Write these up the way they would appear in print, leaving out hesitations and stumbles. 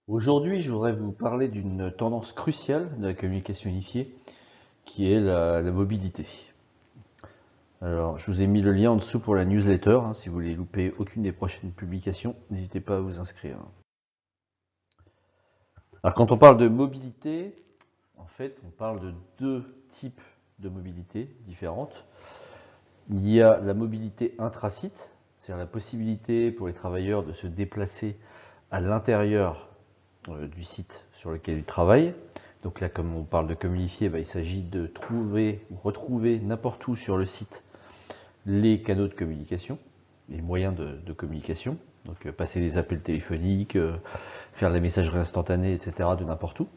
Aujourd'hui, je voudrais vous parler d'une tendance cruciale de la communication unifiée, qui est la mobilité. Alors, je vous ai mis le lien en dessous pour la newsletter, si vous voulez louper aucune des prochaines publications, n'hésitez pas à vous inscrire. Alors, quand on parle de mobilité, en fait, on parle de deux types de mobilité différentes. Il y a la mobilité intrasite, c'est-à-dire la possibilité pour les travailleurs de se déplacer à l'intérieur du site sur lequel ils travaillent. Donc là, comme on parle de communiquer, il s'agit de trouver ou retrouver n'importe où sur le site les canaux de communication, les moyens de communication. Donc passer des appels téléphoniques, faire de la messagerie instantanée, etc. de n'importe où.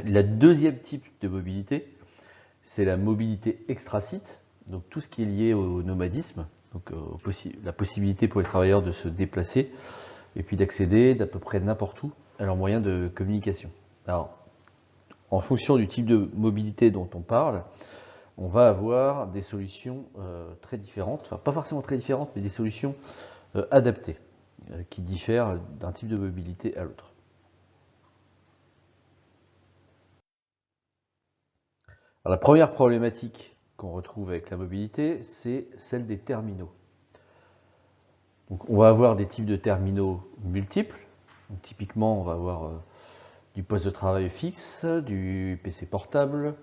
La deuxième type de mobilité, c'est la mobilité extra-site, donc tout ce qui est lié au nomadisme, donc la possibilité pour les travailleurs de se déplacer et puis d'accéder d'à peu près n'importe où à leurs moyens de communication. Alors, en fonction du type de mobilité dont on parle, on va avoir des solutions très différentes, enfin pas forcément très différentes, mais des solutions adaptées, qui diffèrent d'un type de mobilité à l'autre. La première problématique qu'on retrouve avec la mobilité, c'est celle des terminaux. Donc, on va avoir des types de terminaux multiples. Donc, typiquement, on va avoir du poste de travail fixe, du PC portable,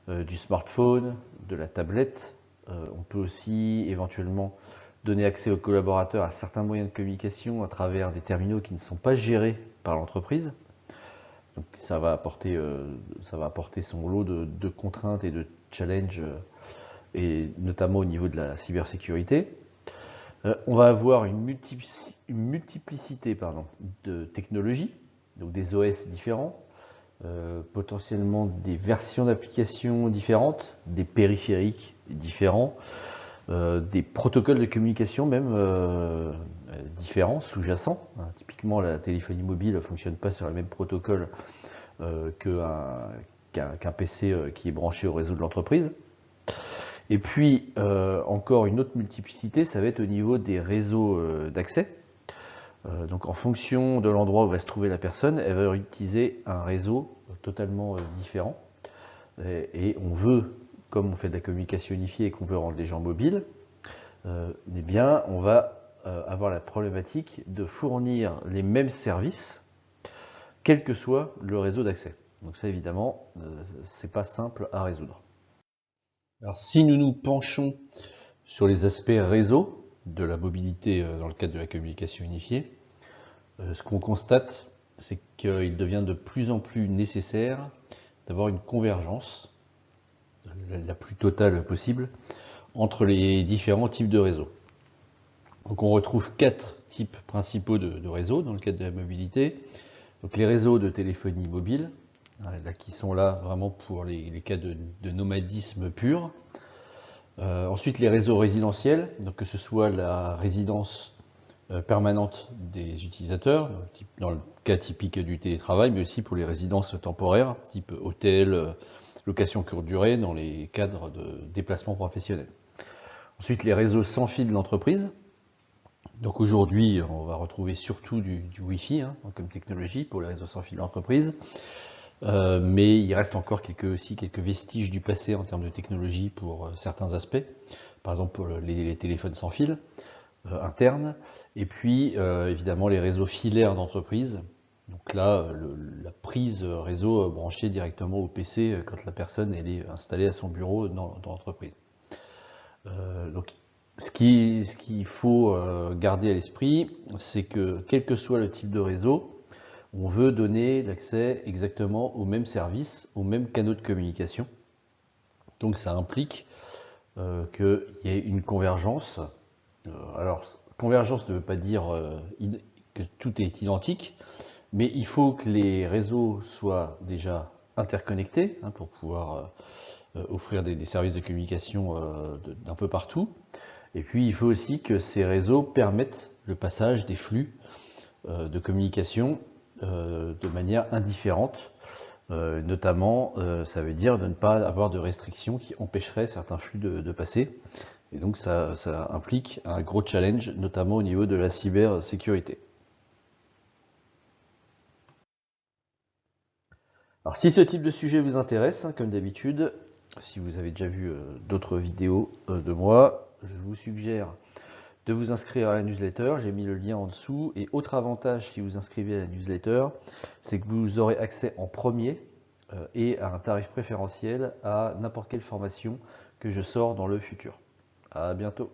du smartphone, de la tablette. On peut aussi éventuellement donner accès aux collaborateurs à certains moyens de communication à travers des terminaux qui ne sont pas gérés par l'entreprise. Donc ça va apporter son lot de contraintes et de challenges, et notamment au niveau de la cybersécurité. On va avoir une multiplicité de technologies, donc des OS différents, potentiellement des versions d'applications différentes, des périphériques différents, des protocoles de communication même différents, sous-jacents. Typiquement, la téléphonie mobile ne fonctionne pas sur le même protocole qu'un PC qui est branché au réseau de l'entreprise. Et puis, encore une autre multiplicité, ça va être au niveau des réseaux d'accès. Donc en fonction de l'endroit où va se trouver la personne, elle va utiliser un réseau totalement différent. Et on veut, comme on fait de la communication unifiée et qu'on veut rendre les gens mobiles, eh bien on va avoir la problématique de fournir les mêmes services, quel que soit le réseau d'accès. Donc ça évidemment, c'est pas simple à résoudre. Alors si nous nous penchons sur les aspects réseau de la mobilité dans le cadre de la communication unifiée, ce qu'on constate, c'est qu'il devient de plus en plus nécessaire d'avoir une convergence la plus totale possible entre les différents types de réseaux. Donc on retrouve 4 types principaux de réseaux dans le cadre de la mobilité. Donc les réseaux de téléphonie mobile, là, qui sont là vraiment pour les cas de nomadisme pur. Ensuite les réseaux résidentiels, donc que ce soit la résidence permanente des utilisateurs, dans le cas typique du télétravail, mais aussi pour les résidences temporaires, type hôtel, location courte durée, dans les cadres de déplacement professionnel. Ensuite, les réseaux sans fil de l'entreprise. Donc aujourd'hui, on va retrouver surtout du Wi-Fi comme technologie pour les réseaux sans fil de l'entreprise. Mais il reste encore quelques vestiges du passé en termes de technologie pour certains aspects. Par exemple, pour les téléphones sans fil interne, et puis évidemment les réseaux filaires d'entreprise. Donc là, la prise réseau branchée directement au PC quand la personne elle est installée à son bureau dans l'entreprise. Donc ce qu'il faut garder à l'esprit, c'est que quel que soit le type de réseau, on veut donner l'accès exactement aux mêmes services, aux mêmes canaux de communication. Donc ça implique qu'il y ait une convergence. Alors, convergence ne veut pas dire que tout est identique, mais il faut que les réseaux soient déjà interconnectés pour pouvoir offrir des services de communication d'un peu partout. Et puis, il faut aussi que ces réseaux permettent le passage des flux de communication de manière indifférente. Notamment, ça veut dire de ne pas avoir de restrictions qui empêcheraient certains flux de passer. Et donc ça implique un gros challenge, notamment au niveau de la cybersécurité. Alors si ce type de sujet vous intéresse, hein, comme d'habitude, si vous avez déjà vu d'autres vidéos de moi, je vous suggère de vous inscrire à la newsletter. J'ai mis le lien en dessous. Et autre avantage si vous inscrivez à la newsletter, c'est que vous aurez accès en premier et à un tarif préférentiel à n'importe quelle formation que je sors dans le futur. À bientôt.